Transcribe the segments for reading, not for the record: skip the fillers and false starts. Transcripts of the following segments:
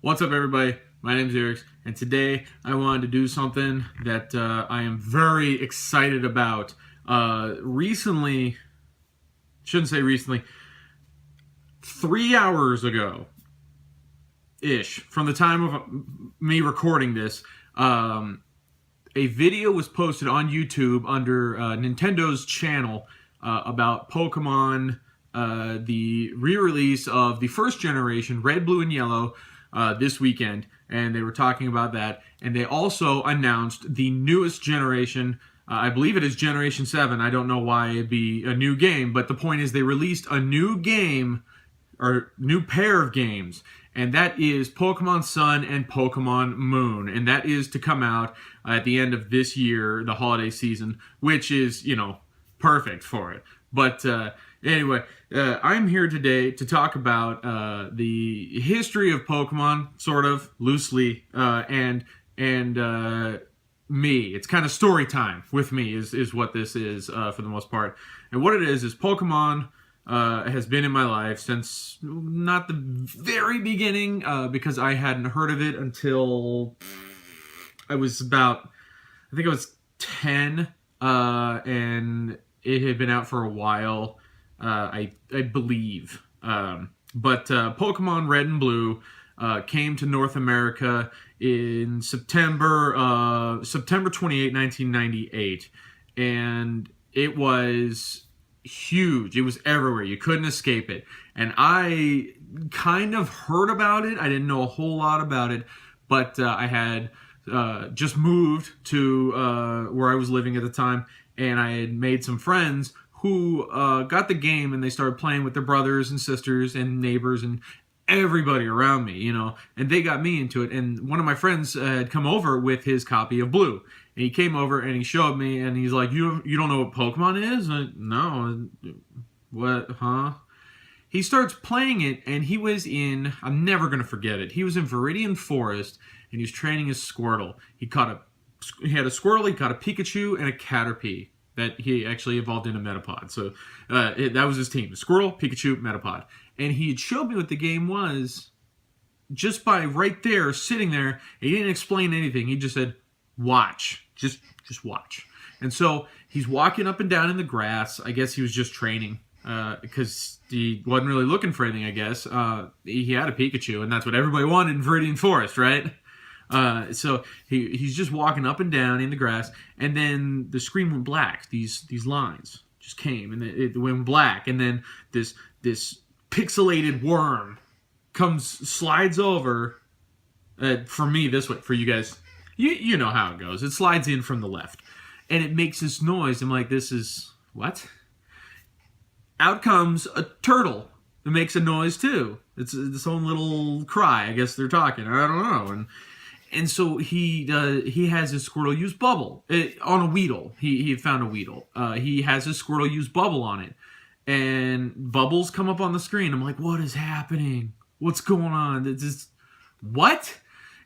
What's up, everybody? My name's iirix, and today I wanted to do something that I am very excited about. Shouldn't say recently, 3 hours ago, ish, from the time of me recording this, a video was posted on YouTube under Nintendo's channel about Pokemon, the re-release of the first generation, Red, Blue, and Yellow, this weekend, and they were talking about that. And they also announced the newest generation. I believe it is Generation 7. I don't know why it'd be a new game, but the point is they released a new game, or new pair of games, and that is Pokemon Sun and Pokemon Moon, and that is to come out at the end of this year, the holiday season, which is, perfect for it. But anyway, I'm here today to talk about the history of Pokemon, sort of loosely, and me. It's kind of story time with me is what this is for the most part. And what it is Pokemon has been in my life since not the very beginning, because I hadn't heard of it until I was about, I think I was 10, and it had been out for a while, I believe. But Pokemon Red and Blue came to North America in September 28, 1998. And it was huge. It was everywhere. You couldn't escape it. And I kind of heard about it. I didn't know a whole lot about it. But I had just moved to where I was living at the time. And I had made some friends who got the game, and they started playing with their brothers and sisters and neighbors and everybody around me, and they got me into it. And one of my friends had come over with his copy of Blue, and he came over and he showed me, and he's like, you don't know what Pokemon is? No. What? Huh? He starts playing it, and he was in, I'm never going to forget it, he was in Viridian Forest, and he was training his Squirtle. He had a Squirtle, he caught a Pikachu, and a Caterpie that he actually evolved into Metapod. So that was his team. Squirtle, Pikachu, Metapod. And he had showed me what the game was just by right there, sitting there. He didn't explain anything. He just said, watch. Just watch. And so he's walking up and down in the grass. I guess he was just training because he wasn't really looking for anything, I guess. He had a Pikachu, and that's what everybody wanted in Viridian Forest, right? So he's just walking up and down in the grass, and then the screen went black. These lines just came, and it went black, and then this pixelated worm slides over. For me, this way. For you guys, you know how it goes. It slides in from the left, and it makes this noise. I'm like, this is what? Out comes a turtle. It makes a noise too. It's its own little cry. I guess they're talking. I don't know. And so he has his Squirtle use Bubble on a Weedle. He found a Weedle. He has his Squirtle use Bubble on it. And bubbles come up on the screen. I'm like, what is happening? What's going on? It's just, what?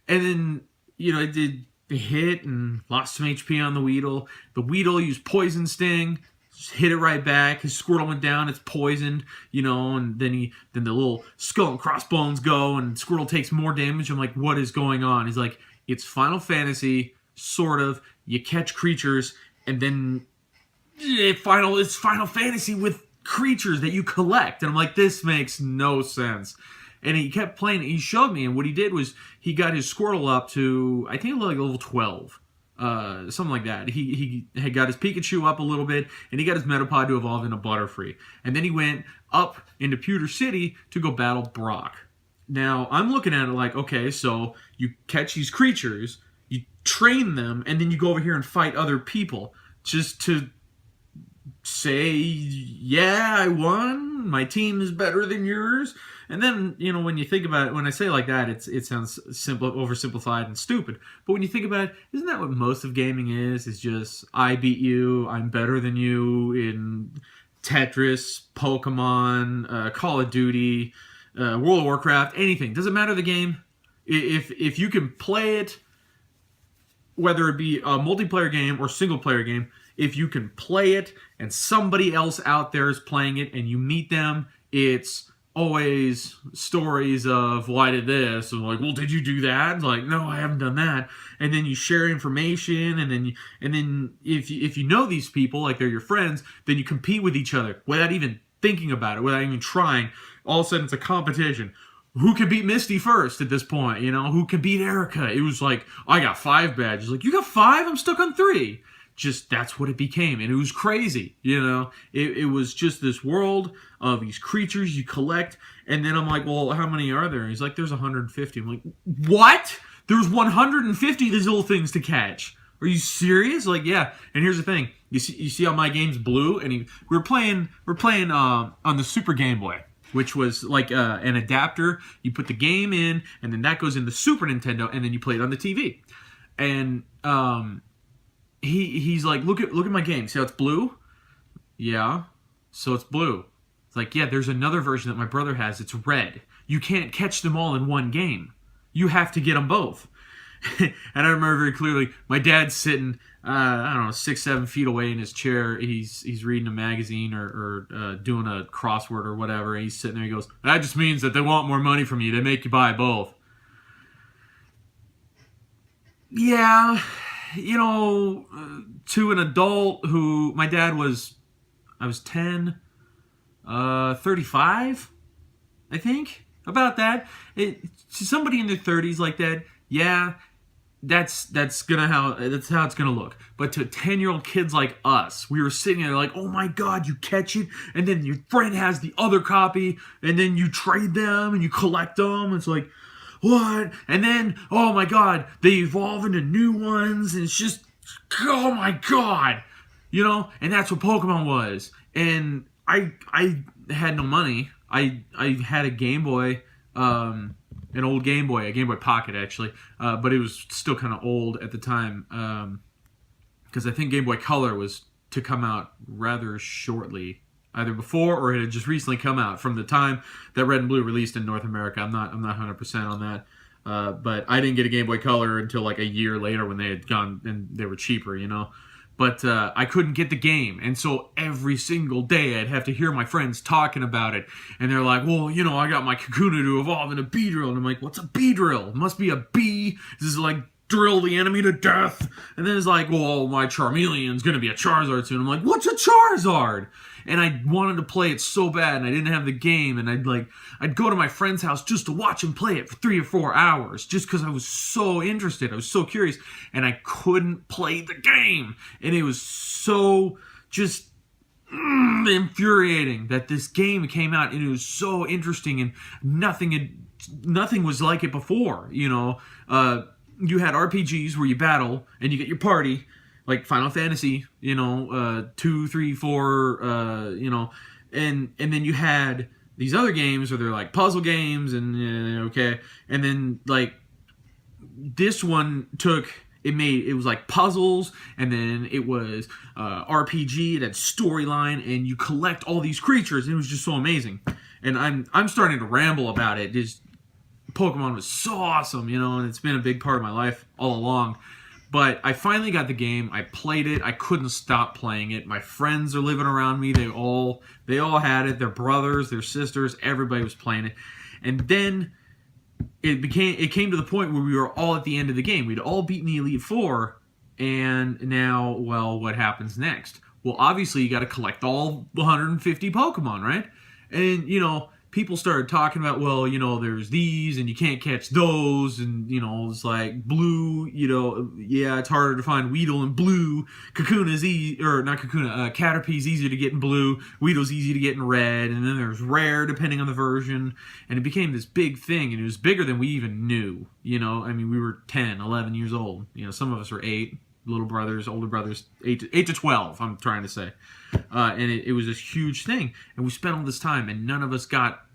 And then, it did hit and lost some HP on the Weedle. The Weedle used Poison Sting. Just hit it right back. His Squirtle went down. It's poisoned, and then the little skull and crossbones go, and Squirtle takes more damage. I'm like, what is going on? He's like, it's Final Fantasy, sort of. You catch creatures, and then it's Final Fantasy with creatures that you collect. And I'm like, this makes no sense. And he kept playing. He showed me, and what he did was he got his Squirtle up to, I think, like level 12. Something like that. He had got his Pikachu up a little bit, and he got his Metapod to evolve into Butterfree. And then he went up into Pewter City to go battle Brock. Now, I'm looking at it like, okay, so you catch these creatures, you train them, and then you go over here and fight other people just to say, yeah, I won, my team is better than yours. And then, when you think about it, when I say it like that, it sounds simple, oversimplified, and stupid. But when you think about it, isn't that what most of gaming is? It's just, I beat you, I'm better than you in Tetris, Pokemon, Call of Duty, World of Warcraft, anything. Doesn't matter the game. If you can play it, whether it be a multiplayer game or single player game, if you can play it and somebody else out there is playing it and you meet them, it's always stories of, well, I did this, and like, well, did you do that? And like, no, I haven't done that. And then you share information, and then if you know these people, like they're your friends, then you compete with each other without even thinking about it, without even trying. All of a sudden, it's a competition. Who can beat Misty first at this point? Who can beat Erica? It was like, I got 5 badges. Like, you got 5? I'm stuck on 3. Just, that's what it became. And it was crazy, It was just this world of these creatures you collect. And then I'm like, well, how many are there? And he's like, there's 150. I'm like, what? There's 150 of these little things to catch. Are you serious? Like, yeah. And here's the thing. You see how my game's blue? And we're playing on the Super Game Boy, which was like an adapter. You put the game in, and then that goes in the Super Nintendo, and then you play it on the TV. And he's like, look at my game. See how it's blue? Yeah. So it's blue. It's like, yeah, there's another version that my brother has. It's red. You can't catch them all in one game. You have to get them both. And I remember very clearly, my dad's sitting, 6-7 feet away in his chair. He's reading a magazine or doing a crossword or whatever. And he's sitting there. He goes, that just means that they want more money from you. They make you buy both. Yeah, to an adult who, my dad was, I was 10, 35, I think, about that. To somebody in their 30s like that, yeah, that's how it's gonna look. But to 10-year-old kids like us, we were sitting there like, oh my god, you catch it, and then your friend has the other copy, and then you trade them and you collect them. It's like, what? And then, oh my god, they evolve into new ones, and it's just, oh my god, and that's what Pokemon was. And I had no money. I had a Game Boy, an old Game Boy, a Game Boy Pocket actually, but it was still kind of old at the time, because I think Game Boy Color was to come out rather shortly, either before or it had just recently come out from the time that Red and Blue released in North America. I'm not 100% on that, but I didn't get a Game Boy Color until like a year later when they had gone and they were cheaper, But I couldn't get the game, and so every single day I'd have to hear my friends talking about it, and they're like, well, I got my Kakuna to evolve into Beedrill, and I'm like, what's a Beedrill? It must be a bee. This is like drill the enemy to death. And then it's like, well, my Charmeleon's gonna be a Charizard soon. I'm like, what's a Charizard? And I wanted to play it so bad, and I didn't have the game, and I'd go to my friend's house just to watch him play it for 3 or 4 hours, just because I was so interested, I was so curious, and I couldn't play the game, and it was so just infuriating that this game came out, and it was so interesting, and nothing was like it before. You had RPGs where you battle, and you get your party, like Final Fantasy, 2, 3, 4, and then you had these other games where they're like puzzle games, and and then like this one it was like puzzles, and then it was RPG, it had storyline, and you collect all these creatures, and it was just so amazing. And I'm starting to ramble about it. Just Pokemon was so awesome, and it's been a big part of my life all along. But I finally got the game. I played it. I couldn't stop playing it. My friends are living around me. They all had it. Their brothers, their sisters, everybody was playing it. And then it came to the point where we were all at the end of the game. We'd all beaten the Elite Four, and now, well, what happens next? Well, obviously you got to collect all 150 Pokemon, right? And people started talking about, well, there's these, and you can't catch those, and, it's like blue, yeah, it's harder to find Weedle in blue. Kakuna's easy, or not Kakuna, Caterpie's easier to get in blue. Weedle's easy to get in red, and then there's rare, depending on the version, and it became this big thing, and it was bigger than we even knew, we were 10, 11 years old, some of us were 8, little brothers, older brothers, 8 to 12, I'm trying to say. And it was this huge thing, and we spent all this time, and none of us got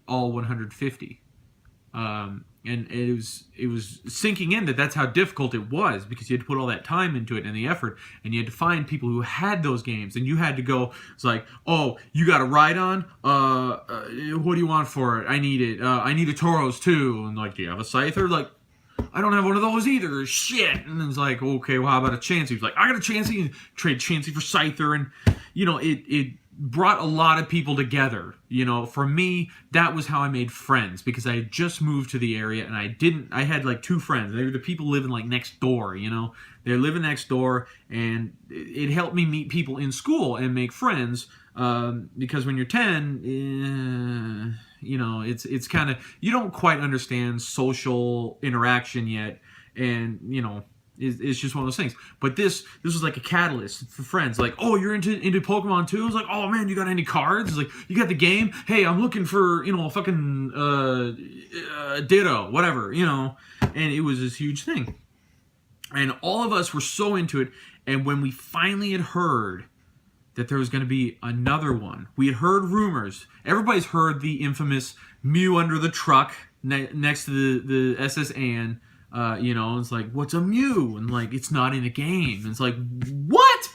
all 150. And it was sinking in that's how difficult it was, because you had to put all that time into it and the effort, and you had to find people who had those games, and you had to go, it's like, oh, you got a Rhydon? What do you want for it? I need it. I need a Tauros too. And like, do you have a Scyther? Like, I don't have one of those either. Shit. And it's like, okay, well, how about a Chansey? He's like, I got a Chansey, and trade Chansey for Scyther, and brought a lot of people together. You know, for me, that was how I made friends, because I had just moved to the area and I had like 2 friends. They were the people living like next door, you know. They're living next door, and it helped me meet people in school and make friends, because when you're 10, you know, it's kind of, you don't quite understand social interaction yet, and, you know, it's just one of those things. But this was like a catalyst for friends. Like, oh, you're into Pokemon too? It's like, oh man, you got any cards? It's like, you got the game? Hey, I'm looking for, you know, a fucking Ditto, whatever, you know. And it was this huge thing. And all of us were so into it. And when we finally had heard that there was going to be another one, we had heard rumors. Everybody's heard the infamous Mew under the truck next to the SS Anne. You know, it's like, what's a Mew? And like, it's not in a game. And it's like, what?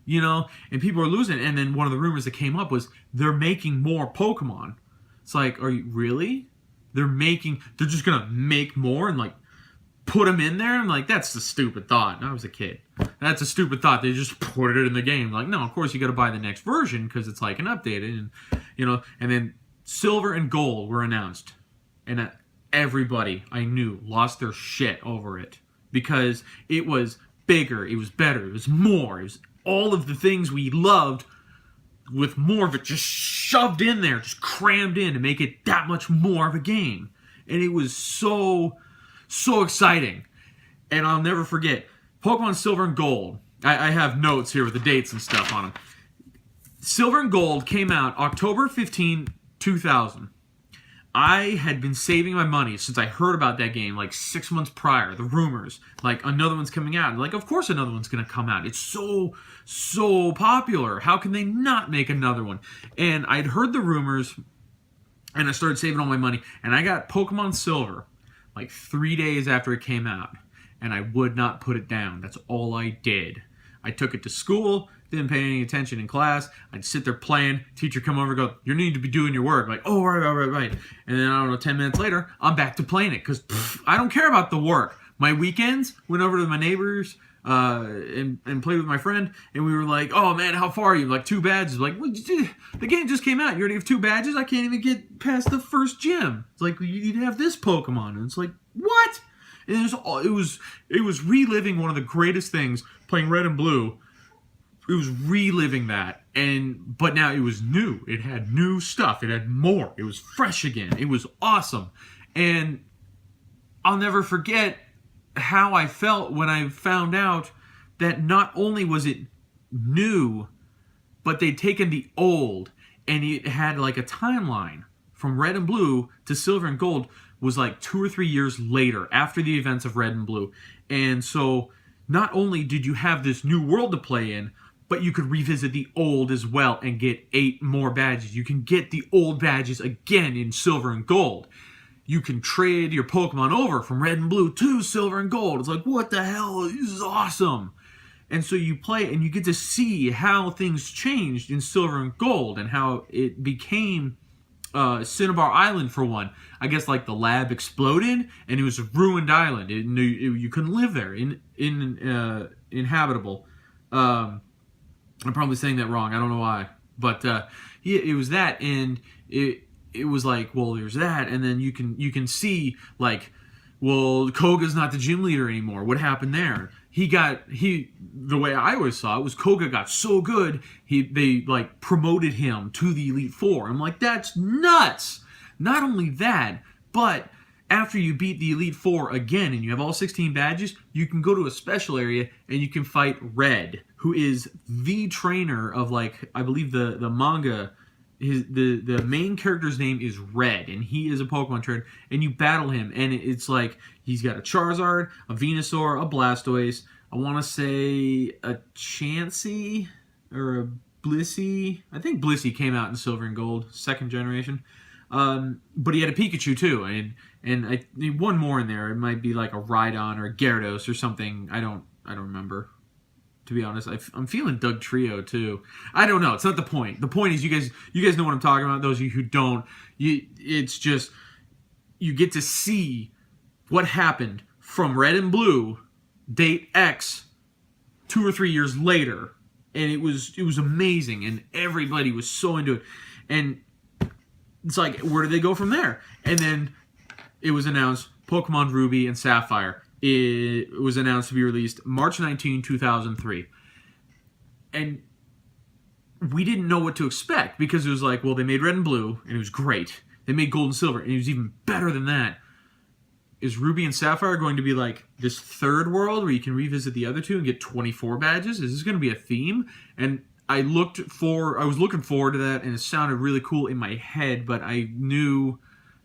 You know, and people are losing it. And then one of the rumors that came up was they're making more Pokemon. It's like, are you really? They're just going to make more and like put them in there? I'm like, that's a stupid thought. And I was a kid. That's a stupid thought. They just put it in the game. Like, no, of course you got to buy the next version because it's like an updated. And, you know, and then Silver and Gold were announced. And everybody I knew lost their shit over it because it was bigger, it was better, it was more, it was all of the things we loved with more of it just shoved in there, just crammed in to make it that much more of a game. And it was so exciting. And I'll never forget Pokemon Silver and Gold. I have notes here with the dates and stuff on them. Silver and Gold came out October 15, 2000. I had been saving my money since I heard about that game like 6 months prior, the rumors, like another one's coming out. Like, of course another one's going to come out. It's so popular. How can they not make another one? And I'd heard the rumors, and I started saving all my money, and I got Pokemon Silver like 3 days after it came out, and I would not put it down. That's all I did. I took it to school, didn't pay any attention in class. I'd sit there playing. Teacher come over and go, you need to be doing your work. I'm like, oh, right. And then, I don't know, 10 minutes later, I'm back to playing it because I don't care about the work. My weekends, went over to my neighbors and played with my friend, and we were like, oh, man, how far are you? Like 2 badges. Like, what, the game just came out. You already have 2 badges? I can't even get past the first gym. It's like, you need to have this Pokemon. And it's like, what? And it was reliving one of the greatest things, playing Red and Blue. It was reliving that, but now it was new. It had new stuff. It had more. It was fresh again. It was awesome. And I'll never forget how I felt when I found out that not only was it new, but they'd taken the old, and it had like a timeline from Red and Blue to Silver and Gold was like 2 or 3 years later, after the events of Red and Blue. And so not only did you have this new world to play in, but you could revisit the old as well and get 8 more badges. You can get the old badges again in Silver and Gold. You can trade your Pokemon over from Red and Blue to Silver and Gold. It's like, what the hell? This is awesome. And so you play and you get to see how things changed in Silver and Gold and how it became Cinnabar Island, for one. I guess like the lab exploded and it was a ruined island. You couldn't live there, inhabitable. I'm probably saying that wrong. I don't know why, but yeah, it was that, and it was like, well, there's that, and then you can see like, well, Koga's not the gym leader anymore. What happened there? The way I always saw it was Koga got so good, they like promoted him to the Elite Four. I'm like, that's nuts. Not only that, but after you beat the Elite Four again and you have all 16 badges, you can go to a special area and you can fight Red, who is the trainer of, like, I believe the manga. The main character's name is Red, and he is a Pokemon trainer, and you battle him, and it's like he's got a Charizard, a Venusaur, a Blastoise, I want to say a Chansey or a Blissey. I think Blissey came out in Silver and Gold, 2nd generation. But he had a Pikachu too, and I one more in there. It might be like a Rhydon or a Gyarados or something. I don't remember. To be honest, I'm feeling Doug Trio too. I don't know. It's not the point. The point is you guys know what I'm talking about. Those of you who don't, it's just you get to see what happened from Red and Blue, date X, 2 or 3 years later, and it was amazing, and everybody was so into it. And it's like, where do they go from there? And then it was announced Pokemon Ruby and Sapphire. It was announced to be released March 19, 2003. And we didn't know what to expect, because it was like, well, they made Red and Blue, and it was great. They made Gold and Silver, and it was even better than that. Is Ruby and Sapphire going to be like this third world where you can revisit the other two and get 24 badges? Is this going to be a theme? And I was looking forward to that, and it sounded really cool in my head, but I knew,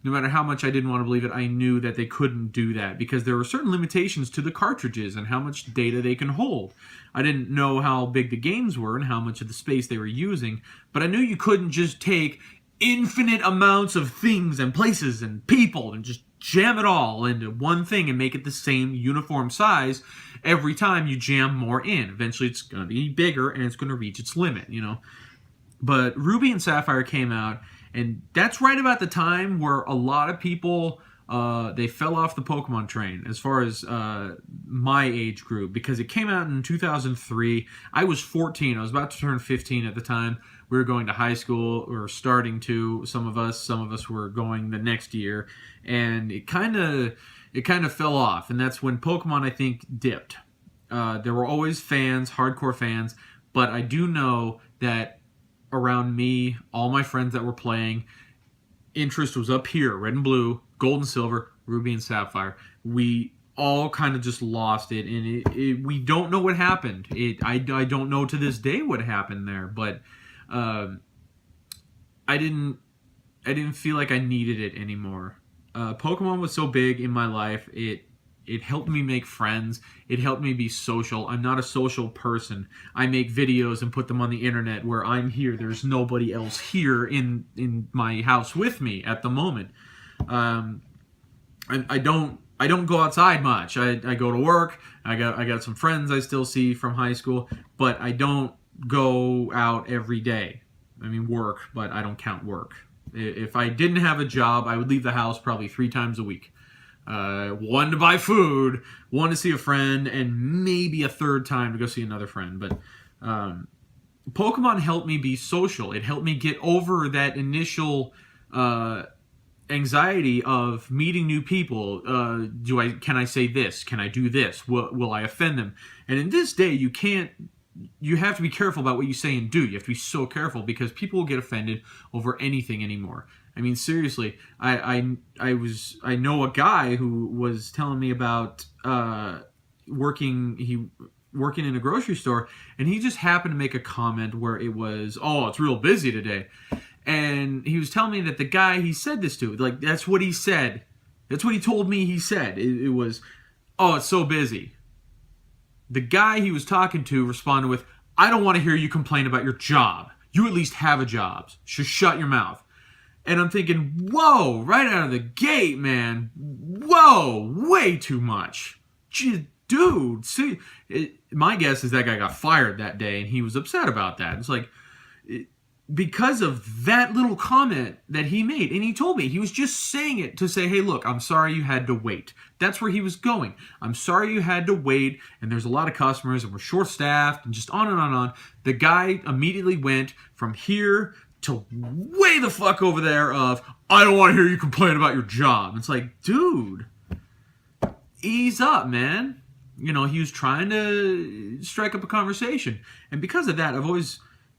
no matter how much I didn't want to believe it, I knew that they couldn't do that, because there were certain limitations to the cartridges and how much data they can hold. I didn't know how big the games were and how much of the space they were using, but I knew you couldn't just take infinite amounts of things and places and people and just jam it all into one thing and make it the same uniform size every time you jam more in. Eventually it's going to be bigger and it's going to reach its limit, you know. But Ruby and Sapphire came out, and that's right about the time where a lot of people, they fell off the Pokemon train as far as my age group, because it came out in 2003. I was 14. I was about to turn 15 at the time. We were going to high school, or starting to, some of us were going the next year, and it kind of fell off, and that's when Pokemon, I think, dipped. There were always fans, hardcore fans, but I do know that around me, all my friends that were playing, interest was up here: Red and Blue, Gold and Silver, Ruby and Sapphire. We all kind of just lost it, and we don't know what happened. I don't know to this day what happened there, but I didn't feel like I needed it anymore. Pokemon was so big in my life. It helped me make friends. It helped me be social. I'm not a social person. I make videos and put them on the internet where I'm here. There's nobody else here in my house with me at the moment. I don't go outside much. I go to work. I got some friends I still see from high school, but I don't go out every day. I mean, work, but I don't count work. If I didn't have a job, I would leave the house probably 3 times a week. One to buy food, one to see a friend, and maybe a third time to go see another friend. But Pokemon helped me be social. It helped me get over that initial anxiety of meeting new people. Can I say this? Can I do this? Will I offend them? And in this day, you have to be careful about what you say and do. You have to be so careful, because people will get offended over anything anymore. I mean, seriously, I know a guy who was telling me about working in a grocery store, and he just happened to make a comment where it was, "Oh, it's real busy today." And he was telling me that the guy he said this to, like, that's what he said. That's what he told me he said. It was, "Oh, it's so busy." The guy he was talking to responded with, "I don't want to hear you complain about your job. You at least have a job. Just shut your mouth." And I'm thinking, whoa, right out of the gate, man. Whoa, way too much. Gee, dude, see, my guess is that guy got fired that day, and he was upset about that. It's like, because of that little comment that he made. And he told me he was just saying it to say, hey, look, I'm sorry you had to wait. That's where he was going. I'm sorry you had to wait, and there's a lot of customers, and we're short-staffed, and just on and on and on. The guy immediately went from here to way the fuck over there of, I don't want to hear you complain about your job. It's like, dude, ease up, man. You know, he was trying to strike up a conversation. And because of that,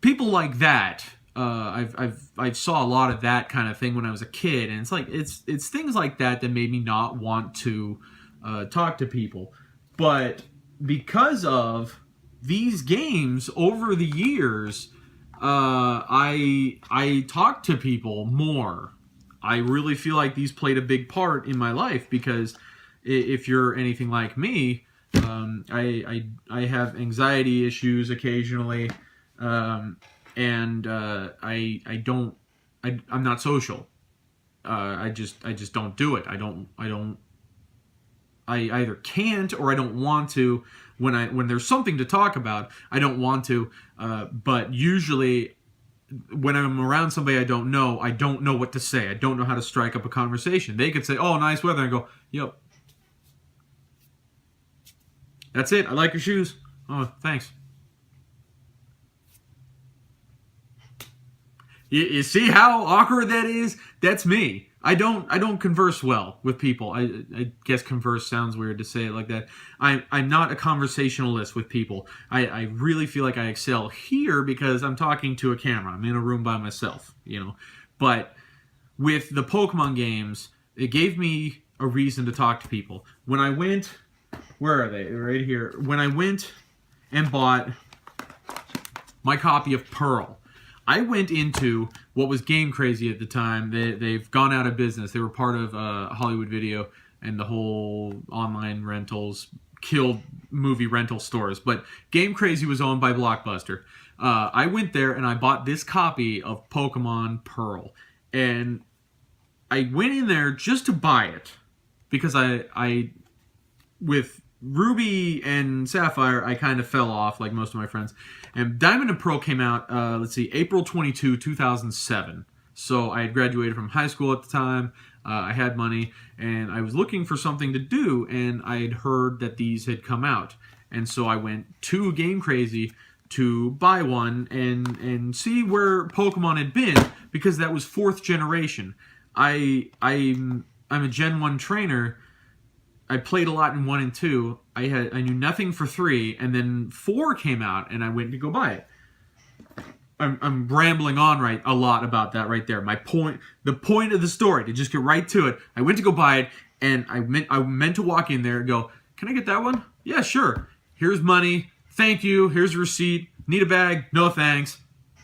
people like that, I saw a lot of that kind of thing when I was a kid, and it's like it's things like that that made me not want to talk to people. But because of these games over the years, I talked to people more. I really feel like these played a big part in my life, because if you're anything like me, I have anxiety issues occasionally. And I'm not social. I just don't do it. I either can't or I don't want to. When there's something to talk about, I don't want to. But usually, when I'm around somebody I don't know what to say. I don't know how to strike up a conversation. They could say, "Oh, nice weather," and I go, "Yep." That's it. I like your shoes. Oh, thanks. You see how awkward that is? That's me. I don't converse well with people. I guess converse sounds weird to say it like that. I'm not a conversationalist with people. I really feel like I excel here because I'm talking to a camera. I'm in a room by myself, But with the Pokemon games, it gave me a reason to talk to people. When I went, where are they? Right here. When I went and bought my copy of Pearl, I went into what was Game Crazy at the time. They've gone out of business. They were part of Hollywood Video, and the whole online rentals killed movie rental stores. But Game Crazy was owned by Blockbuster. I went there and I bought this copy of Pokemon Pearl. And I went in there just to buy it because I with Ruby and Sapphire, I kind of fell off like most of my friends. And Diamond and Pearl came out, April 22, 2007. So I had graduated from high school at the time. I had money, and I was looking for something to do, and I had heard that these had come out. And so I went to Game Crazy to buy one and see where Pokemon had been, because that was 4th generation. I'm a Gen 1 trainer. I played a lot in 1 and 2. I knew nothing for 3, and then 4 came out, and I went to go buy it. I'm rambling on a lot about that right there. The point of the story, to just get right to it. I went to go buy it, and I meant to walk in there and go, "Can I get that one?" "Yeah, sure. Here's money. Thank you. Here's a receipt. Need a bag? No thanks.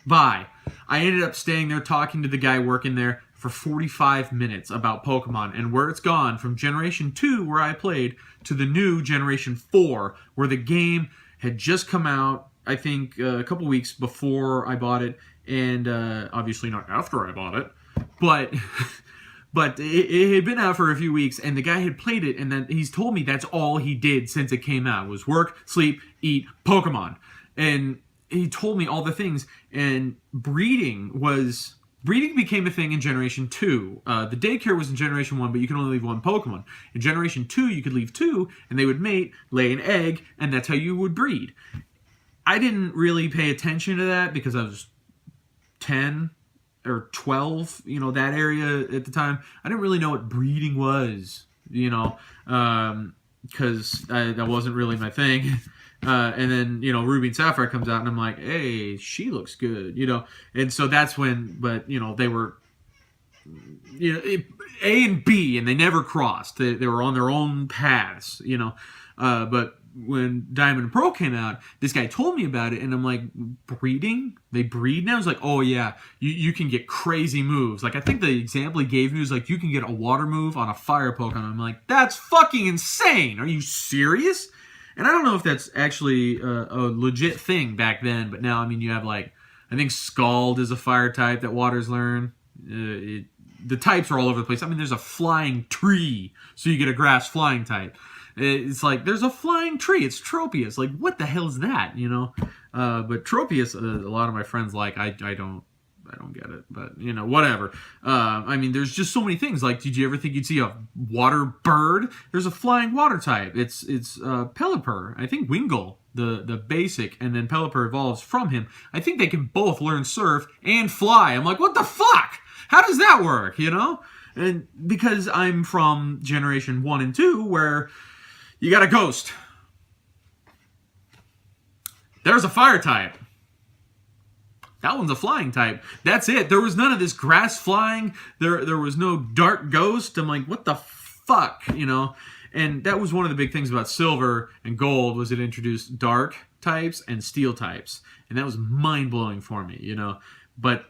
Bye." I ended up staying there talking to the guy working there for 45 minutes about Pokemon and where it's gone from Generation 2, where I played, to the new Generation 4, where the game had just come out, I think, a couple weeks before I bought it, and obviously not after I bought it, but but it had been out for a few weeks, and the guy had played it, and then he's told me that's all he did since it came out, was work, sleep, eat, Pokemon. And he told me all the things, and breeding became a thing in Generation 2. The daycare was in Generation 1, but you can only leave 1 Pokemon. In Generation 2, you could leave 2, and they would mate, lay an egg, and that's how you would breed. I didn't really pay attention to that because I was 10 or 12, that area at the time. I didn't really know what breeding was, because that wasn't really my thing. And then, Ruby and Sapphire comes out, and I'm like, hey, she looks good, And so that's when, but, they were, A and B, and they never crossed. They were on their own paths, But when Diamond and Pearl came out, this guy told me about it, and I'm like, breeding? They breed now? I was like, oh yeah, you can get crazy moves. Like, I think the example he gave me was like, you can get a water move on a fire Pokemon. I'm like, that's fucking insane. Are you serious? And I don't know if that's actually a legit thing back then, but now, you have I think Scald is a fire type that waters learn. The types are all over the place. There's a flying tree, so you get a grass flying type. It's like, there's a flying tree. It's Tropius. Like, what the hell is that, But Tropius, a lot of my friends like. I don't get it, but, whatever. There's just so many things. Like, did you ever think you'd see a water bird? There's a flying water type. It's Pelipper. I think Wingull, the basic, and then Pelipper evolves from him. I think they can both learn surf and fly. I'm like, what the fuck? How does that work, And because I'm from Generation 1 and 2, where you got a ghost. There's a fire type. That one's a flying type. That's it. There was none of this grass flying. There was no dark ghost. I'm like, what the fuck, And that was one of the big things about Silver and Gold, was it introduced dark types and steel types. And that was mind-blowing for me, But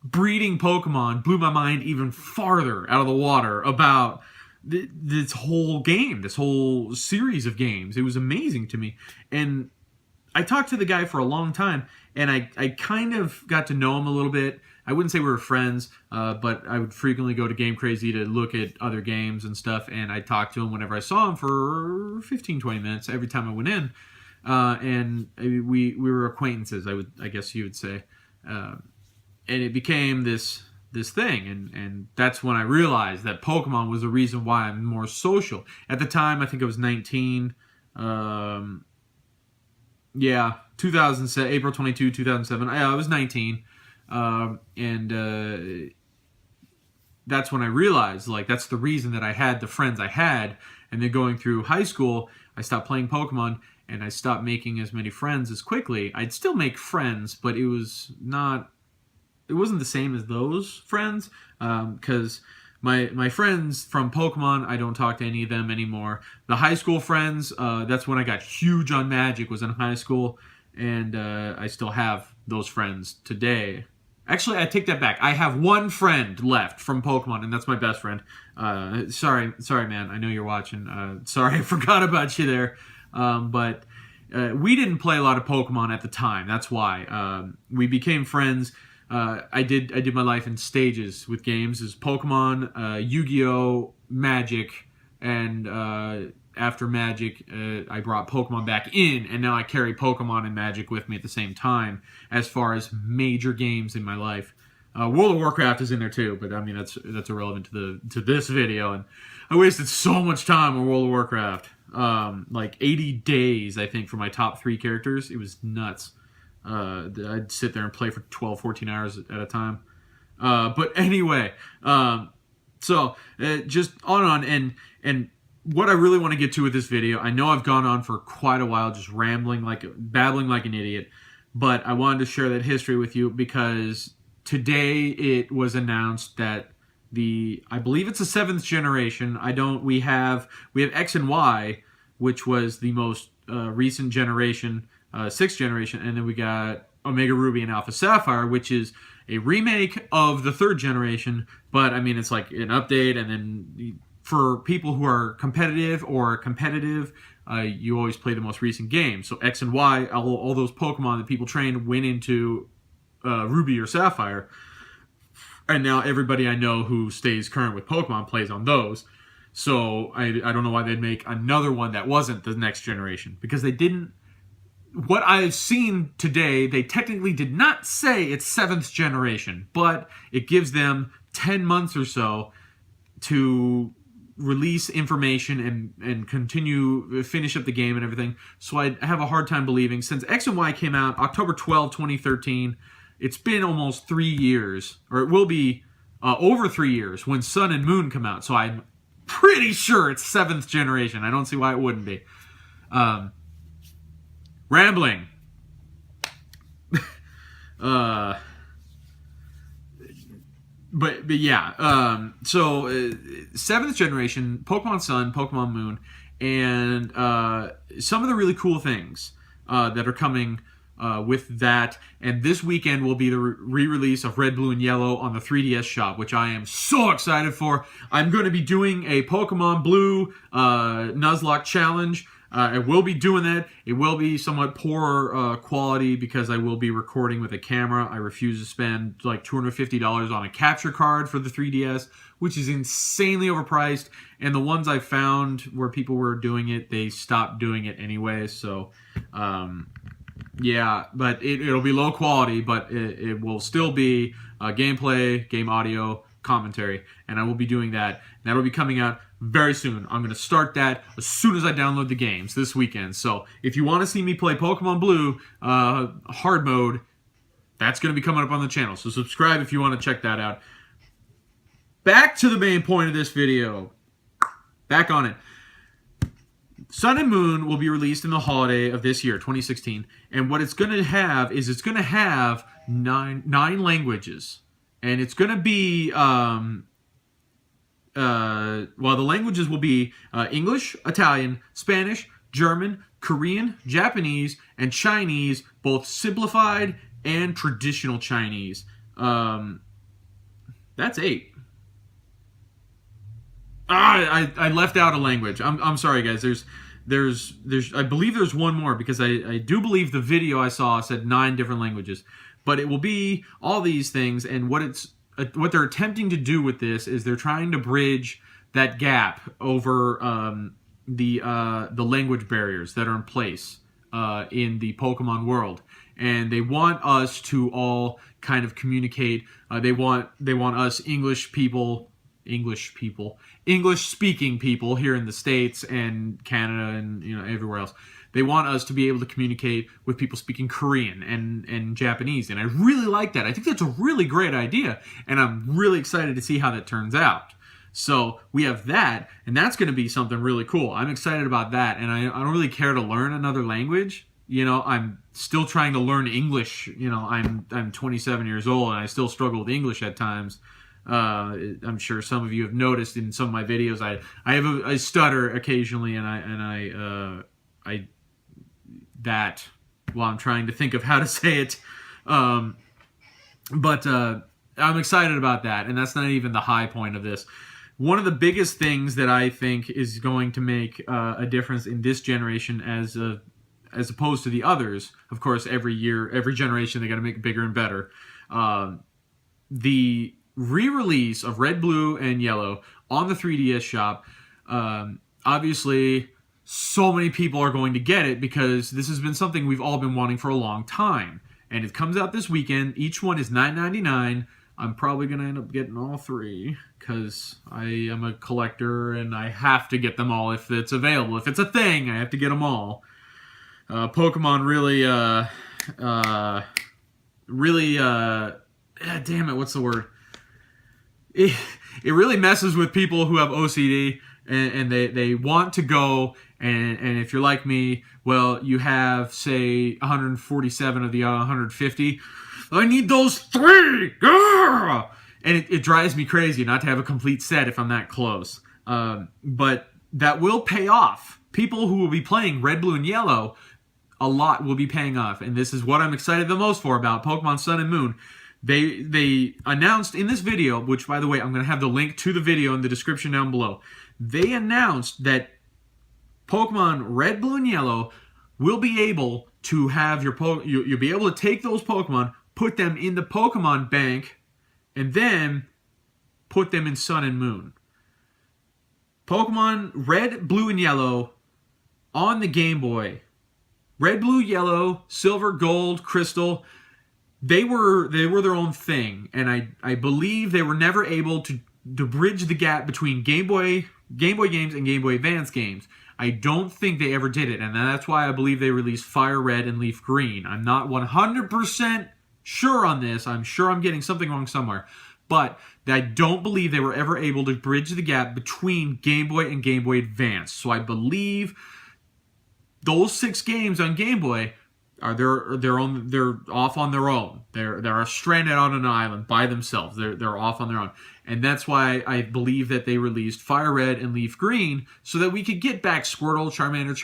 breeding Pokemon blew my mind even farther out of the water about this whole game, this whole series of games. It was amazing to me. And I talked to the guy for a long time, and I kind of got to know him a little bit. I wouldn't say we were friends, but I would frequently go to Game Crazy to look at other games and stuff, and I talked to him whenever I saw him for 15, 20 minutes every time I went in. And we were acquaintances, I guess you would say. And it became this thing, and that's when I realized that Pokemon was the reason why I'm more social. At the time, I think I was 19. 2007, April 22, 2007. I was 19. and that's when I realized, like, that's the reason that I had the friends I had. And then going through high school, I stopped playing Pokemon, and I stopped making as many friends as quickly. I'd still make friends, but it wasn't the same as those friends, because my friends from Pokemon, I don't talk to any of them anymore. The high school friends, that's when I got huge on Magic, was in high school, and I still have those friends today. Actually, I take that back. I have one friend left from Pokemon, and that's my best friend. Sorry, man. I know you're watching. Sorry, I forgot about you there. But we didn't play a lot of Pokemon at the time. That's why we became friends. I did my life in stages with games. Is Pokemon, Yu-Gi-Oh, Magic, and after Magic, I brought Pokemon back in, and now I carry Pokemon and Magic with me at the same time as far as major games in my life. World of Warcraft is in there too, but I mean that's irrelevant to this video. And I wasted so much time on World of Warcraft, like 80 days I think for my top 3 characters. It was nuts. I'd sit there and play for 12, 14 hours at a time. But anyway, so just on and what I really want to get to with this video, I know I've gone on for quite a while just babbling like an idiot, but I wanted to share that history with you because today it was announced that I believe it's the 7th generation. We have X and Y, which was the most recent generation, 6th generation, and then we got Omega Ruby and Alpha Sapphire, which is a remake of the 3rd generation, but I mean it's like an update. And then for people who are competitive, you always play the most recent game. So X and Y, all those Pokemon that people trained went into Ruby or Sapphire, and now everybody I know who stays current with Pokemon plays on those. So I don't know why they'd make another one that wasn't the next generation, because they didn't. What I've seen today, they technically did not say it's 7th generation, but it gives them 10 months or so to release information and finish up the game and everything. So I have a hard time believing, since X and Y came out October 12, 2013, it's been almost 3 years, or it will be over 3 years when Sun and Moon come out. So I'm pretty sure it's 7th generation. I don't see why it wouldn't be. Rambling. But yeah, so 7th generation, Pokemon Sun, Pokemon Moon, and some of the really cool things that are coming with that. And this weekend will be the re-release of Red, Blue, and Yellow on the 3DS shop, which I am so excited for. I'm going to be doing a Pokemon Blue Nuzlocke challenge. I will be doing that. It will be somewhat poor quality because I will be recording with a camera. I refuse to spend like $250 on a capture card for the 3DS, which is insanely overpriced. And the ones I found where people were doing it, they stopped doing it anyway. So, yeah, but it'll be low quality, but it will still be gameplay, game audio, commentary, and I will be doing that. That'll be coming out very soon. I'm going to start that as soon as I download the games this weekend. So if you want to see me play Pokemon Blue hard mode, that's going to be coming up on the channel. So subscribe if you want to check that out. Back to the main point of this video. Back on it. Sun and Moon will be released in the holiday of this year, 2016. And what it's going to have is it's going to have nine languages. And it's going to be... the languages will be English, Italian, Spanish, German, Korean, Japanese, and Chinese, both simplified and traditional Chinese. That's 8. I left out a language. I'm sorry, guys. There's I believe there's one more, because I do believe the video I saw said 9 different languages, but it will be all these things. And what they're attempting to do with this is they're trying to bridge that gap over the language barriers that are in place in the Pokemon world, and they want us to all kind of communicate. They want us English speaking people here in the States and Canada and everywhere else. They want us to be able to communicate with people speaking Korean and Japanese. And I really like that. I think that's a really great idea. And I'm really excited to see how that turns out. So we have that, and that's going to be something really cool. I'm excited about that, and I don't really care to learn another language. You know, I'm still trying to learn English. You know, I'm 27 years old, and I still struggle with English at times. I'm sure some of you have noticed in some of my videos, I have a stutter occasionally, and I that while I'm trying to think of how to say it. But I'm excited about that, and that's not even the high point of this. One of the biggest things that I think is going to make a difference in this generation as opposed to the others, of course, every year, every generation, they got to make it bigger and better. The re-release of Red, Blue, and Yellow on the 3DS shop, obviously, so many people are going to get it because this has been something we've all been wanting for a long time. And it comes out this weekend. Each one is $9.99. I'm probably going to end up getting all three because I am a collector and I have to get them all if it's available. If it's a thing, I have to get them all. Pokemon damn it, what's the word? It really messes with people who have OCD and they want to go and if you're like me, well, you have, say, 147 of the 150. I need those 3! Grr! And it drives me crazy not to have a complete set if I'm that close. But that will pay off. People who will be playing Red, Blue, and Yellow, a lot will be paying off. And this is what I'm excited the most for about Pokemon Sun and Moon. They announced in this video, which, by the way, I'm going to have the link to the video in the description down below. They announced that Pokemon Red, Blue, and Yellow will be able to have you'll be able to take those Pokemon, put them in the Pokemon Bank, and then put them in Sun and Moon. Pokemon Red, Blue, and Yellow on the Game Boy. Red, Blue, Yellow, Silver, Gold, Crystal, they were their own thing. And I believe they were never able to bridge the gap between Game Boy games and Game Boy Advance games. I don't think they ever did it, and that's why I believe they released Fire Red and Leaf Green. I'm not 100% sure on this. I'm sure I'm getting something wrong somewhere. But I don't believe they were ever able to bridge the gap between Game Boy and Game Boy Advance. So I believe those 6 games on Game Boy are they're off on their own. They're stranded on an island by themselves. They're off on their own. And that's why I believe that they released Fire Red and Leaf Green so that we could get back Squirtle, Charmander,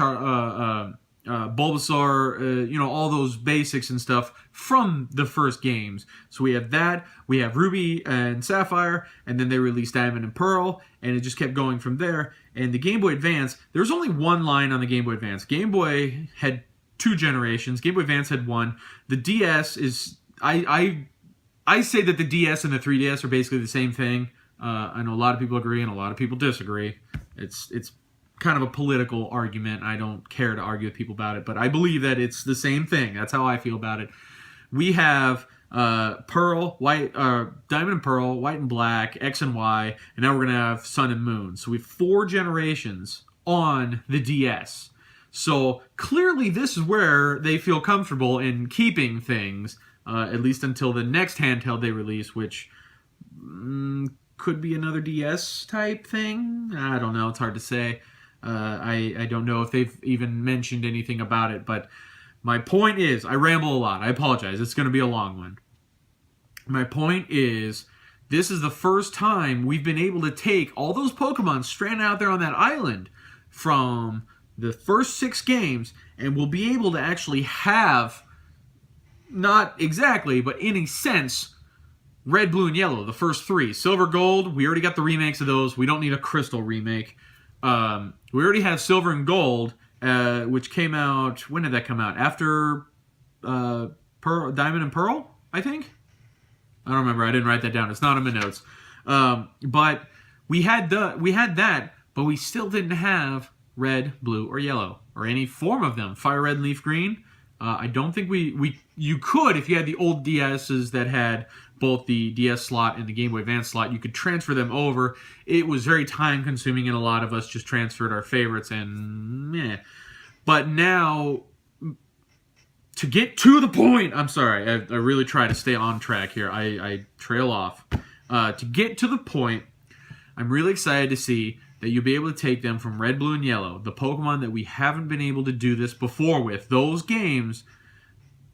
Bulbasaur, all those basics and stuff from the first games. So we have that. We have Ruby and Sapphire, and then they released Diamond and Pearl, and it just kept going from there. And the Game Boy Advance, there's only one line on the Game Boy Advance. Game Boy had 2 generations. Game Boy Advance had 1. The DS is... I say that the DS and the 3DS are basically the same thing. I know a lot of people agree and a lot of people disagree. It's kind of a political argument. I don't care to argue with people about it, but I believe that it's the same thing. That's how I feel about it. We have Pearl, White, Diamond and Pearl, White and Black, X and Y, and now we're going to have Sun and Moon. So we have 4 generations on the DS. So clearly this is where they feel comfortable in keeping things, at least until the next handheld they release, which could be another DS type thing. I don't know. It's hard to say. I don't know if they've even mentioned anything about it, but my point is, I ramble a lot. I apologize. It's going to be a long one. My point is, this is the first time we've been able to take all those Pokemon stranded out there on that island from the first 6 games, and we'll be able to actually have, not exactly, but in a sense, Red, Blue, and Yellow, the first 3. Silver, Gold, we already got the remakes of those. We don't need a Crystal remake. We already have Silver and Gold, which came out... When did that come out? After Diamond and Pearl, I think? I don't remember. I didn't write that down. It's not in my notes. But we had that, but we still didn't have Red, Blue, or Yellow, or any form of them. Fire Red and Leaf Green. I don't think you could, if you had the old DSs that had both the DS slot and the Game Boy Advance slot, you could transfer them over. It was very time consuming, and a lot of us just transferred our favorites, and meh. But now, to get to the point, I'm sorry, I really try to stay on track here. I trail off. To get to the point, I'm really excited to see that you'll be able to take them from red, blue, and yellow, the Pokemon that we haven't been able to do this before with, those games,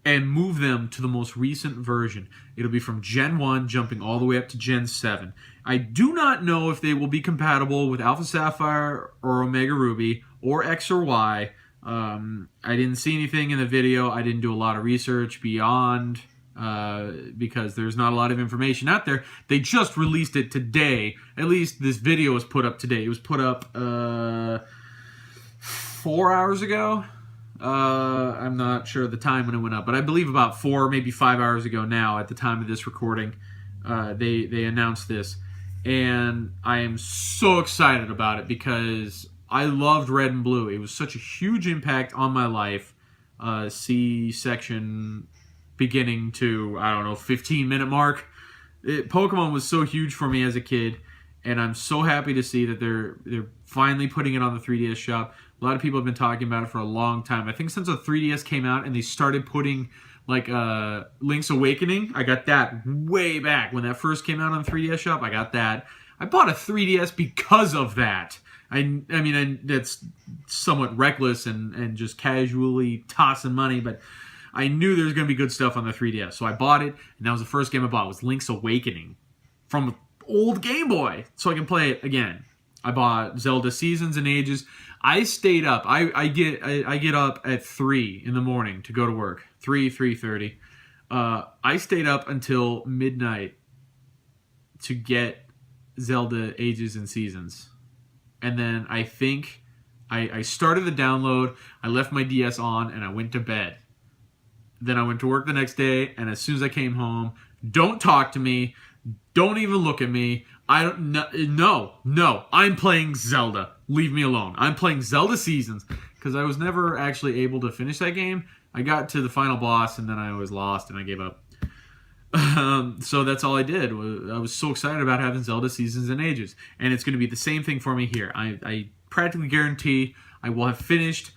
and move them to the most recent version. It'll be from Gen 1 jumping all the way up to Gen 7. I do not know if they will be compatible with Alpha Sapphire or Omega Ruby or X or Y. I didn't see anything in the video. I didn't do a lot of research beyond because there's not a lot of information out there. They just released it today. At least this video was put up today. It was put up 4 hours ago. I'm not sure the time when it went up, but I believe about 4, maybe 5 hours ago now at the time of this recording, they announced this. And I am so excited about it because I loved Red and Blue. It was such a huge impact on my life. C-section beginning to, 15-minute mark. Pokemon was so huge for me as a kid, and I'm so happy to see that they're finally putting it on the 3DS shop. A lot of people have been talking about it for a long time. I think since the 3DS came out and they started putting like Link's Awakening, I got that way back when that first came out on the 3DS shop. I got that. I bought a 3DS because of that. I mean, that's somewhat reckless and just casually tossing money, but I knew there was going to be good stuff on the 3DS, so I bought it, and that was the first game I bought, was Link's Awakening from old Game Boy, so I can play it again. I bought Zelda Seasons and Ages. I stayed up. I get up at 3 in the morning to go to work. 3:30. I stayed up until midnight to get Zelda Ages and Seasons. And then I think I started the download, I left my DS on, and I went to bed. Then I went to work the next day, and as soon as I came home, don't talk to me, don't even look at me. No, I'm playing Zelda. Leave me alone. I'm playing Zelda Seasons because I was never actually able to finish that game. I got to the final boss, and then I was lost, and I gave up. So that's all I did. I was so excited about having Zelda Seasons and Ages, and it's going to be the same thing for me here. I practically guarantee I will have finished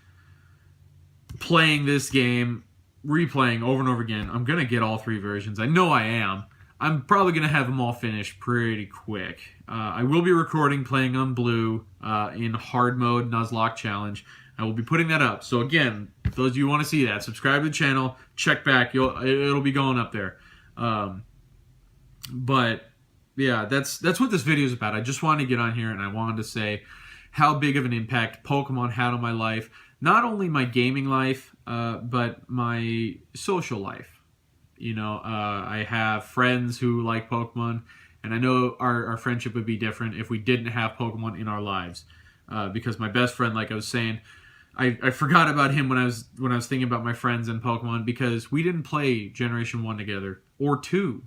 playing this game, replaying over and over again. I'm going to get all 3 versions. I know I am. I'm probably going to have them all finished pretty quick. I will be recording playing on Blue in hard mode Nuzlocke Challenge. I will be putting that up. So again, for those of you who want to see that, subscribe to the channel, check back. It'll be going up there. But yeah, that's what this video is about. I just wanted to get on here and I wanted to say how big of an impact Pokemon had on my life. Not only my gaming life, but my social life. You know, I have friends who like Pokemon, and I know our friendship would be different if we didn't have Pokemon in our lives. Because my best friend, like I was saying, I forgot about him when I was thinking about my friends and Pokemon because we didn't play Generation 1 together or 2.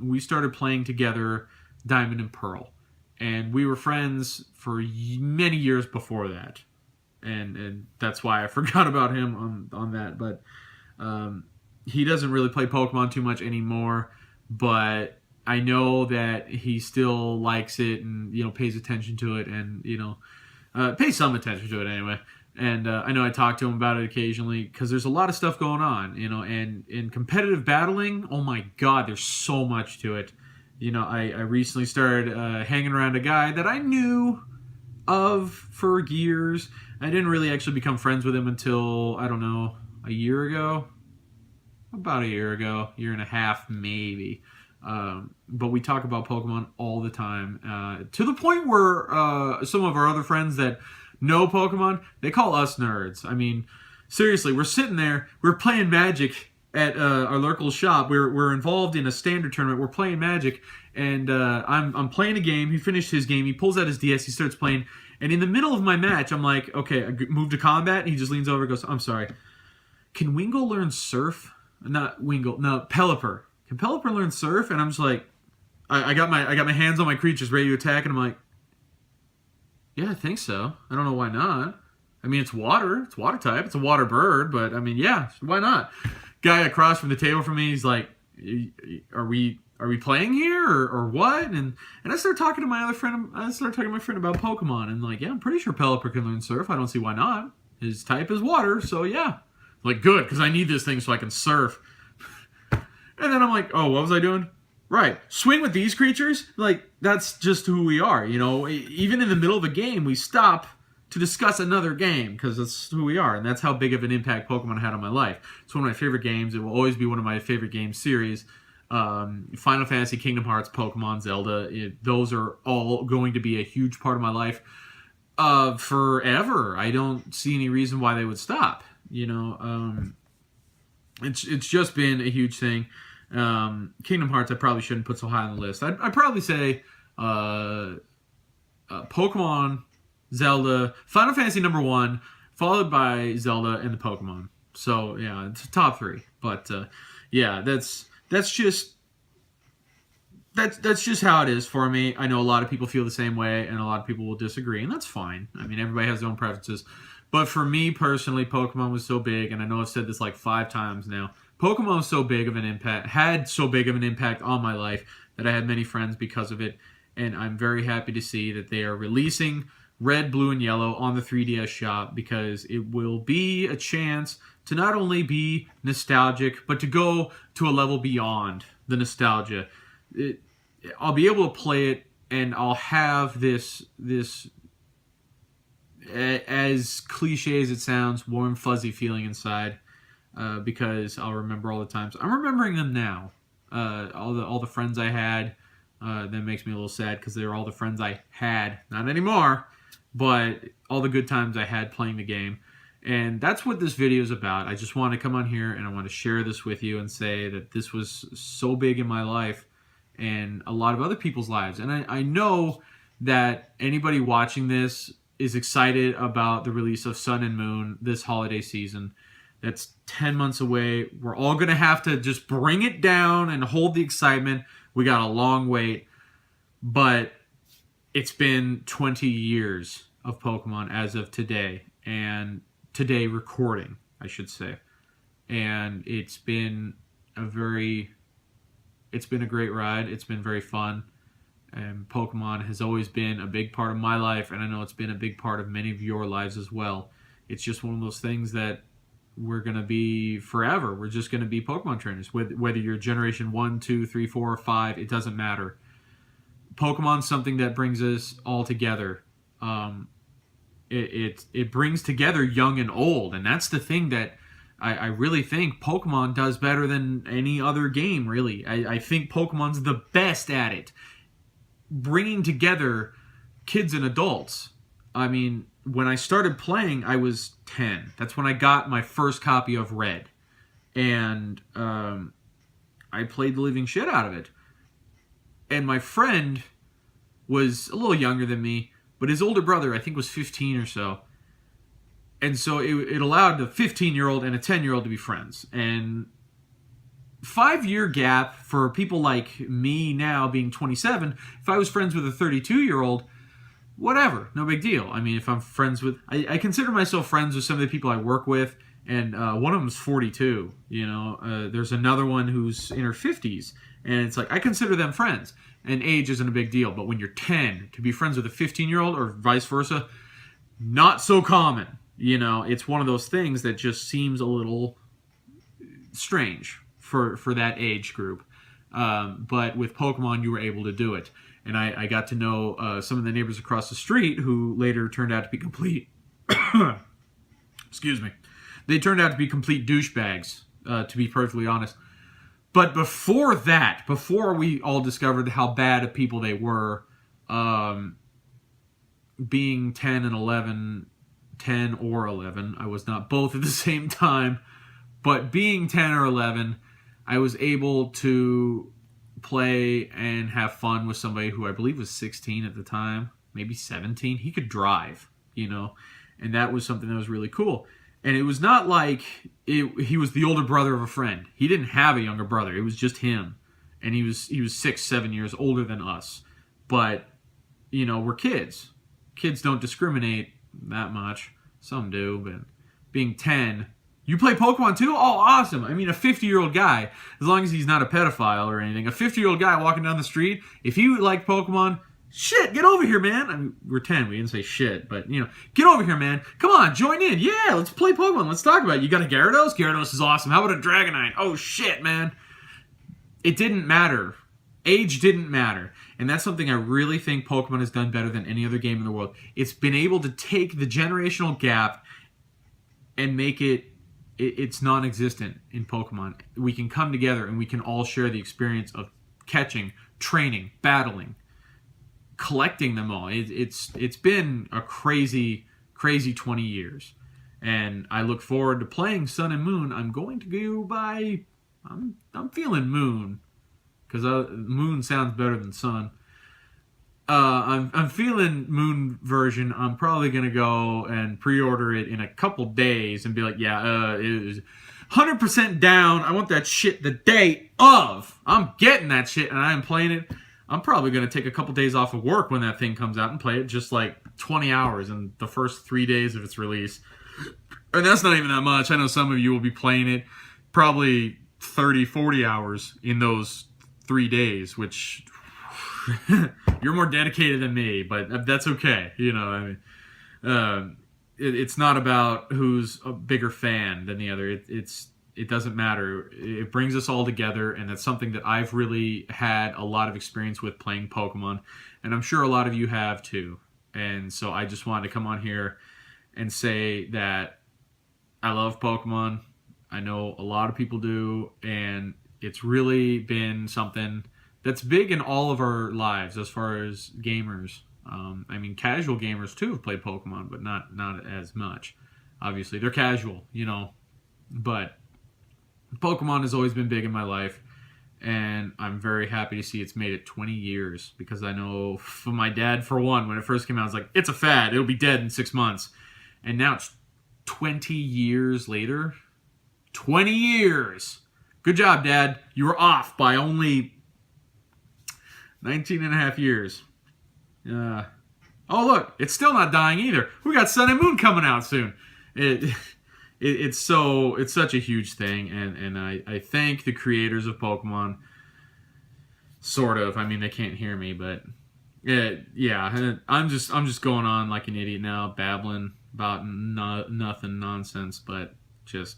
We started playing together Diamond and Pearl, and we were friends for many years before that, and that's why I forgot about him on that. But he doesn't really play Pokemon too much anymore, but I know that he still likes it and pays attention to it and pays some attention to it anyway. And I know I talk to him about it occasionally because there's a lot of stuff going on, and in competitive battling, oh my God, there's so much to it. I recently started hanging around a guy that I knew of for years. I didn't really actually become friends with him until, I don't know, a year ago. About a year ago, year and a half maybe. But we talk about Pokemon all the time. To the point where some of our other friends that know Pokemon, they call us nerds. I mean, seriously, we're sitting there, we're playing Magic at our local shop. We're involved in a standard tournament. We're playing Magic, and I'm playing a game. He finished his game. He pulls out his DS. He starts playing, and in the middle of my match, I'm like, okay, I move to combat. And he just leans over and goes, "I'm sorry. Can Wingull learn Surf? Not Wingull. No, Pelipper. Can Pelipper learn Surf?" And I'm just like, I got my hands on my creatures ready to attack, and I'm like, yeah, I think so. I don't know why not. I mean, it's water. It's water type. It's a water bird, but I mean, yeah, why not? Guy across from the table from me, he's like, "Are we playing here or what?" And I started talking to my other friend. I started talking to my friend about Pokemon, and like, yeah, I'm pretty sure Pelipper can learn Surf. I don't see why not. His type is water, so yeah. Like, good, because I need this thing so I can surf. And then I'm like, oh, what was I doing? Right. Swing with these creatures? Like, that's just who we are, you know? Even in the middle of a game, we stop to discuss another game, because that's who we are, and that's how big of an impact Pokemon had on my life. It's one of my favorite games. It will always be one of my favorite game series. Final Fantasy, Kingdom Hearts, Pokemon, Zelda, those are all going to be a huge part of my life forever. I don't see any reason why they would stop. You know, it's just been a huge thing. Kingdom Hearts, I probably shouldn't put so high on the list. I'd probably say Pokemon, Zelda, Final Fantasy number 1, followed by Zelda and the Pokemon. So yeah, it's top 3. But yeah, that's just how it is for me. I know a lot of people feel the same way, and a lot of people will disagree, and that's fine. I mean, everybody has their own preferences. But for me personally, Pokemon was so big, and I know I've said this like 5 times now. Pokemon was so big of an impact, had so big of an impact on my life that I had many friends because of it, and I'm very happy to see that they are releasing Red, Blue, and Yellow on the 3DS shop, because it will be a chance to not only be nostalgic, but to go to a level beyond the nostalgia. I'll be able to play it, and I'll have this as cliche as it sounds, warm, fuzzy feeling inside, because I'll remember all the times. I'm remembering them now. All the friends I had. That makes me a little sad, because they're all the friends I had, not anymore, but all the good times I had playing the game. And that's what this video is about. I just want to come on here and I want to share this with you and say that this was so big in my life and a lot of other people's lives. And I know that anybody watching this is excited about the release of Sun and Moon this holiday season. That's 10 months away. We're all going to have to just bring it down and hold the excitement. We got a long wait, but it's been 20 years of Pokemon as of today, and today recording, I should say. And it's been a great ride. It's been very fun. And Pokemon has always been a big part of my life, and I know it's been a big part of many of your lives as well. It's just one of those things that we're going to be forever. We're just going to be Pokemon trainers. Whether you're generation 1, 2, 3, 4, or 5, it doesn't matter. Pokemon's something that brings us all together. It brings together young and old, and that's the thing that I really think Pokemon does better than any other game, really. I think Pokemon's the best at it. Bringing together kids and adults. I mean, when I started playing, I was 10. That's when I got my first copy of Red. And I played the living shit out of it. And my friend was a little younger than me, but his older brother, I think, was 15 or so. And so it allowed a 15-year-old and a 10-year-old to be friends. And 5-year gap for people like me now being 27, if I was friends with a 32-year-old, whatever, no big deal. I mean, if I'm friends with... I consider myself friends with some of the people I work with, and one of them is 42, you know. There's another one who's in her 50s, and it's like, I consider them friends. And age isn't a big deal, but when you're 10, to be friends with a 15-year-old or vice versa, not so common. You know, it's one of those things that just seems a little strange for that age group. But with Pokemon, you were able to do it. And I got to know some of the neighbors across the street who later turned out to be complete... Excuse me. They turned out to be complete douchebags, to be perfectly honest. But before that, before we all discovered how bad of people they were, being 10 and 11... 10 or 11. I was not both at the same time. But being 10 or 11, I was able to play and have fun with somebody who I believe was 16 at the time, maybe 17. He could drive, you know, and that was something that was really cool. And it was not like he was the older brother of a friend. He didn't have a younger brother. It was just him. And he was 6-7 years older than us. But, you know, we're kids. Kids don't discriminate that much. Some do, but being 10, you play Pokemon too? Oh, awesome. I mean, a 50-year-old guy, as long as he's not a pedophile or anything, a 50-year-old guy walking down the street, if he liked Pokemon, Shit, get over here, man. I mean, we're 10. We didn't say shit, but, get over here, man. Come on, join in. Yeah, let's play Pokemon. Let's talk about it. You got a Gyarados? Gyarados is awesome. How about a Dragonite? Oh, shit, man. It didn't matter. Age didn't matter. And that's something I really think Pokemon has done better than any other game in the world. It's been able to take the generational gap and make it's non-existent in Pokemon. We can come together and we can all share the experience of catching, training, battling, collecting them all. It's been a crazy 20 years, and I look forward to playing Sun and Moon. I'm going to go by I'm feeling Moon, because Moon sounds better than Sun. I'm feeling Moon version. I'm probably gonna go and pre-order it in a couple days and be like, yeah, it is 100% down. I want that shit the day of. I'm getting that shit, and I am playing it. I'm probably going to take a couple days off of work when that thing comes out and play it just like 20 hours in the first 3 days of its release. And that's not even that much. I know some of you will be playing it probably 30, 40 hours in those 3 days, which you're more dedicated than me, but that's okay. It's not about who's a bigger fan than the other. It doesn't matter. It brings us all together, and that's something that I've really had a lot of experience with playing Pokemon, and I'm sure a lot of you have too. And so I just wanted to come on here and say that I love Pokemon. I know a lot of people do, and it's really been something that's big in all of our lives as far as gamers. Casual gamers too have played Pokemon, but not as much. Obviously, they're casual, but Pokemon has always been big in my life, and I'm very happy to see it's made it 20 years, because I know for my dad, for one, when it first came out, I was like, it's a fad. It'll be dead in 6 months. And now it's 20 years later. 20 years. Good job, Dad. You were off by only 19 and a half years. Oh, look, it's still not dying either. We got Sun and Moon coming out soon. It's such a huge thing, and I thank the creators of Pokemon. Sort of. They can't hear me, but yeah. I'm just going on like an idiot now, babbling about nothing, nonsense. But just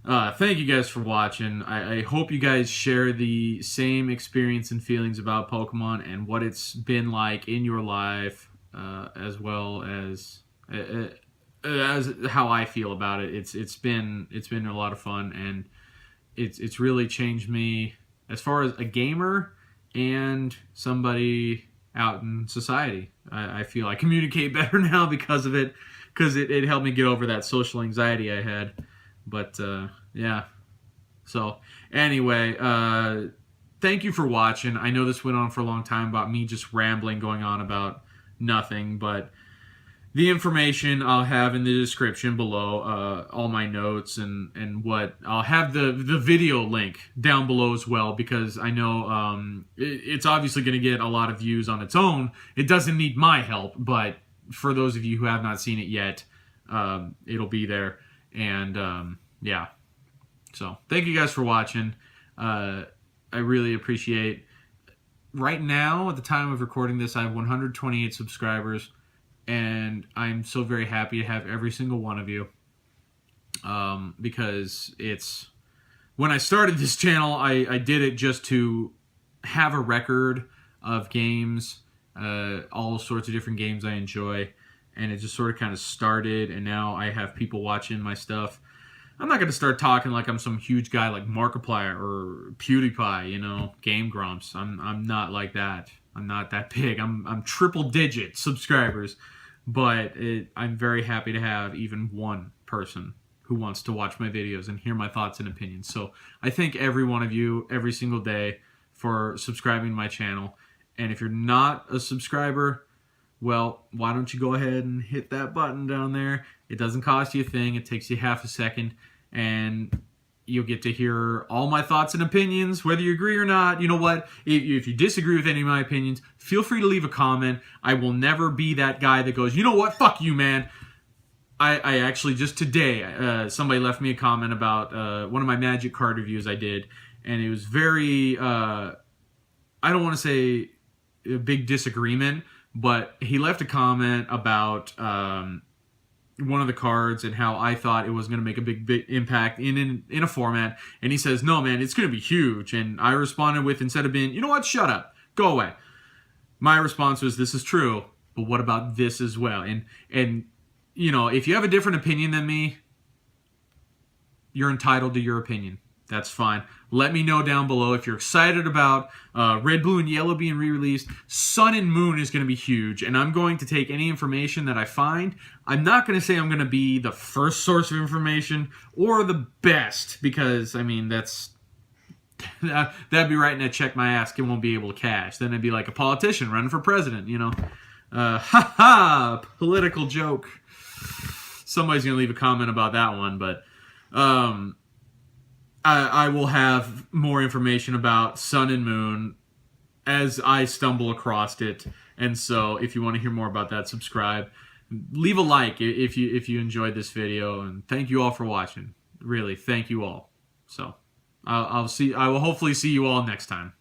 thank you guys for watching. I hope you guys share the same experience and feelings about Pokemon and what it's been like in your life, as well as how I feel about it. It's been a lot of fun, and it's really changed me as far as a gamer and somebody out in society. I feel I communicate better now because of it, because it helped me get over that social anxiety I had. But yeah. So anyway, thank you for watching. I know this went on for a long time about me just rambling, going on about nothing, but the information I'll have in the description below, all my notes and what I'll have the video link down below as well, because I know it's obviously going to get a lot of views on its own. It doesn't need my help, but for those of you who have not seen it yet, it'll be there. And yeah, so thank you guys for watching. I really appreciate. Right now, at the time of recording this, I have 128 subscribers. And I'm so very happy to have every single one of you, because when I started this channel, I did it just to have a record of games, all sorts of different games I enjoy, and it just sort of kind of started, and now I have people watching my stuff. I'm not going to start talking like I'm some huge guy like Markiplier or PewDiePie, Game Grumps. I'm not like that. I'm not that big. I'm triple digit subscribers, but I'm very happy to have even one person who wants to watch my videos and hear my thoughts and opinions. So I thank every one of you every single day for subscribing to my channel. And if you're not a subscriber, well, why don't you go ahead and hit that button down there? It doesn't cost you a thing. It takes you half a second, and you'll get to hear all my thoughts and opinions, whether you agree or not. You know what? If you disagree with any of my opinions, feel free to leave a comment. I will never be that guy that goes, you know what? Fuck you, man. I actually, just today, somebody left me a comment about one of my Magic card reviews I did, and it was very, I don't want to say a big disagreement, but he left a comment about one of the cards and how I thought it was going to make a big impact in a format. And he says, no, man, it's going to be huge. And I responded with, instead of being, you know what, shut up, go away. My response was, this is true, but what about this as well? And you know, if you have a different opinion than me, you're entitled to your opinion. That's fine. Let me know down below if you're excited about Red, Blue, and Yellow being re-released. Sun and Moon is going to be huge, and I'm going to take any information that I find. I'm not going to say I'm going to be the first source of information or the best, because, I mean, that'd be writing a check my ass won't be able to cash. Then I'd be like a politician running for president, you know. Political joke. Somebody's going to leave a comment about that one, but I will have more information about Sun and Moon as I stumble across it. And so if you want to hear more about that, subscribe. Leave a like if you enjoyed this video, and thank you all for watching. Really, thank you all. So I will hopefully see you all next time.